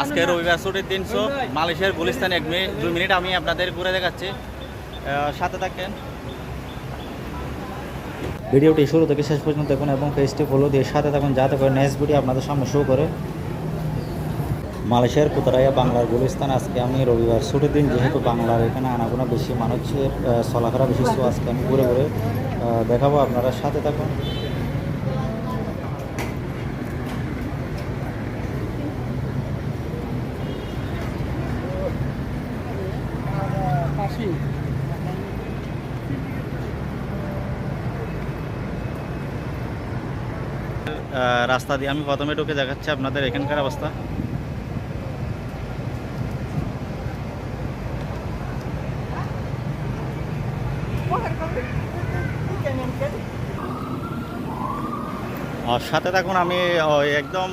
আজকে রবিবার ছুটির দিন, সো মালয়েশিয়ার গুলিস্তান 2 মিনিট আমি আপনাদের ঘুরে দেখাচ্ছি, সাথে থাকেন। ভিডিওটি শুরু থেকে শেষ পর্যন্ত দেখুন এবং পেজটি ফলো দিয়ে সাথে থাকুন, যাতে করে নেক্সট ভিডিও আপনাদের সামনে শো করে। মালয়েশিয়ার পুতারাইয়া বাংলার গুলিস্তান। আজকে আমি রবিবার ছুটির দিন, যেহেতু বাংলার এখানে আনাগোনা বেশি, মানুষের চলাফেরা বেশি, সো আজকে আমি ঘুরে ঘুরে দেখাবো, আপনারা সাথে থাকুন। রাস্তা দিয়ে আমি প্রথমে ঢুকে দেখাচ্ছি আপনাদের এখানকার অবস্থা। সাথে থাকুন, আমি একদম